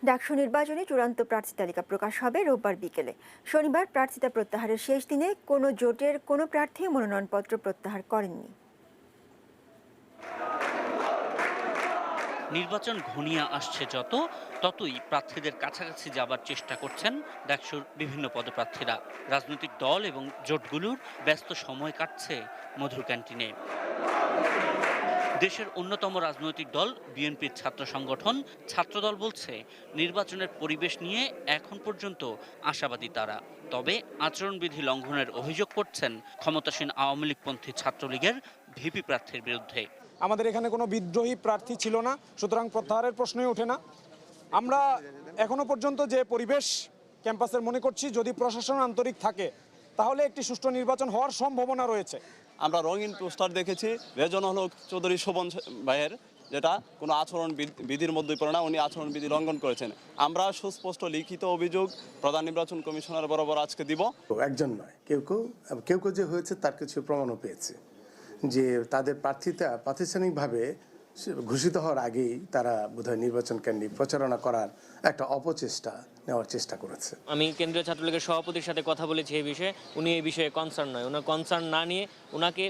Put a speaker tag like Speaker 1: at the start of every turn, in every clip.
Speaker 1: ডাকসু নির্বাচনে চূড়ান্ত প্রার্থী তালিকা প্রকাশ হবে রোববার বিকেলে। শনিবার প্রার্থিতা প্রত্যাহারের শেষ দিনে কোনো জোটের কোনো প্রার্থী মনোনয়নপত্র প্রত্যাহার করেননি।
Speaker 2: নির্বাচন ঘনিয়ে আসছে ততই প্রার্থীদের কাছাকাছি যাবার চেষ্টা করছেন ডাকসুর বিভিন্ন পদপ্রার্থীরা। রাজনৈতিক দল এবং জোটগুলোর ব্যস্ত সময় কাটছে মধুর ক্যান্টিনে। দেশের অন্যতম রাজনৈতিক দল বিএনপির ছাত্র সংগঠন ছাত্রদল বলছে, নির্বাচনের পরিবেশ নিয়ে এখন পর্যন্ত আশাবাদী তারা। তবে আচরণবিধি লঙ্ঘনের অভিযোগ করছেন ক্ষমতাসীন আওয়ামী লীগপন্থী ছাত্রলীগের ভিপি প্রার্থীর বিরুদ্ধে।
Speaker 3: আমাদের এখানে কোনো বিদ্রোহী প্রার্থী ছিল না, সুতরাং প্রত্যাহারের প্রশ্নই ওঠে না। আমরা এখনো পর্যন্ত যে পরিবেশ ক্যাম্পাসের মনে করছি, যদি প্রশাসন আন্তরিক থাকে তাহলে একটি সুষ্ঠু নির্বাচন হওয়ার সম্ভাবনা রয়েছে।
Speaker 4: আমরা রঙিন পোস্টার দেখেছি রেজনাল হক চৌধুরী শোভন ভাইয়ের, যেটা কোনো আচরণ বিধির মধ্যে পড়ে না, উনি আচরণ বিধি লঙ্ঘন করেছেন। আমরা সুস্পষ্ট লিখিত অভিযোগ প্রধান নির্বাচন কমিশনার বরাবর আজকে দিব।
Speaker 5: একজন নয়, কেউ কেউ যে হয়েছে তার কিছু প্রমাণও পেয়েছে যে তাদের প্রার্থিতা প্রাতিষ্ঠানিকভাবে ঘোষিত হওয়ার আগেই তারা বোধহয় নির্বাচন কেন্দ্রিক প্রচারণা করার একটা অপচেষ্টা নেওয়ার চেষ্টা করেছে।
Speaker 6: আমি কেন্দ্রীয় ছাত্রলীগের সভাপতির সাথে কথা বলেছি এই বিষয়ে। উনি এই বিষয়ে কনসার্ন নয়, ওনার কনসার্ন না নিয়ে ওনাকে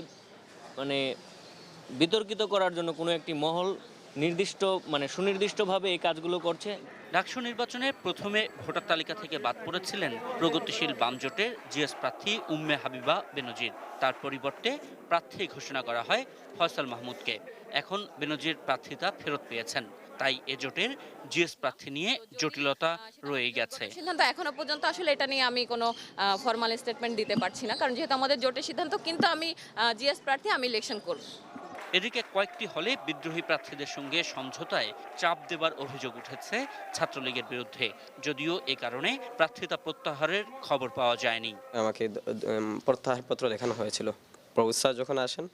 Speaker 6: বিতর্কিত করার জন্য কোনো একটি মহল সুনির্দিষ্টভাবে এই কাজগুলো করছে।
Speaker 2: ডাকসু নির্বাচনে প্রথমে ভোটার তালিকা থেকে বাদ পড়েছিলেন প্রগতিশীল বাম জোটের জিএস প্রার্থী উম্মে হাবিবা বেনজির। তার পরিবর্তে প্রার্থী ঘোষণা করা হয় ফয়সাল মাহমুদকে। এখন বেনজির প্রার্থিতা ফেরত পেয়েছেন, তাই এ জোটের জিএস প্রার্থী নিয়ে জটিলতা রয়ে গেছে।
Speaker 7: সিদ্ধান্ত এখনো পর্যন্ত আসলে এটা নিয়ে আমি কোনো ফরমাল স্টেটমেন্ট দিতে পারছি না, কারণ যেহেতু আমাদের জোটের সিদ্ধান্ত, কিন্তু আমি জিএস প্রার্থী, আমি ইলেকশন করব।
Speaker 2: এদিকে কয়েকটি হলে বিদ্রোহী প্রার্থীদের সঙ্গে সমঝোতায় চাপ দেবার অভিযোগ উঠেছে ছাত্রলীগের বিরুদ্ধে, যদিও এ কারণে প্রার্থিতা প্রত্যাহারের খবর পাওয়া যায়নি।
Speaker 8: আমাকে প্রত্যাহারপত্র দেখানো হয়েছিল। প্রভু স্যার যখন আসেন,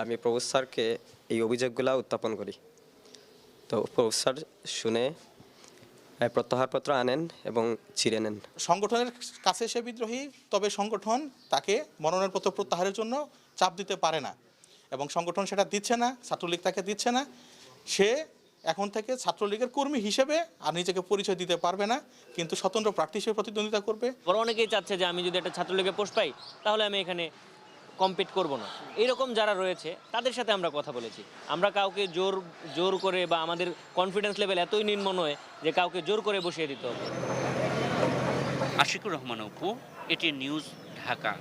Speaker 8: আমি প্রভু স্যারকে এই অভিযোগগুলো উত্থাপন করি, তো প্রভু স্যার শুনে প্রত্যাহারপত্র আনেন এবং ছিঁড়ে নেন।
Speaker 9: সংগঠনের কাছে সে বিদ্রোহী, তবে সংগঠন তাকে মনোনয়নপত্র প্রত্যাহারের জন্য চাপ দিতে পারে না এবং সংগঠন সেটা দিচ্ছে না, ছাত্রলীগ তাকে দিচ্ছে না। সে এখন থেকে ছাত্রলীগের কর্মী হিসেবে আর নিজেকে পরিচয় দিতে পারবে না, কিন্তু স্বতন্ত্র প্রার্থী হিসেবে প্রতিদ্বন্দ্বিতা করবে।
Speaker 6: বড় অনেকেই চাচ্ছে যে আমি যদি একটা ছাত্রলীগের পোস্ট পাই তাহলে আমি এখানে কম্পিট করব না। এরকম যারা রয়েছে তাদের সাথে আমরা কথা বলেছি। আমরা কাউকে জোর করে বা আমাদের কনফিডেন্স লেভেল এতই নিম্ন নয় যে কাউকে জোর করে বসিয়ে দিতে হবে।
Speaker 2: Ashikur Rahman Apu, ATN news, Dhaka.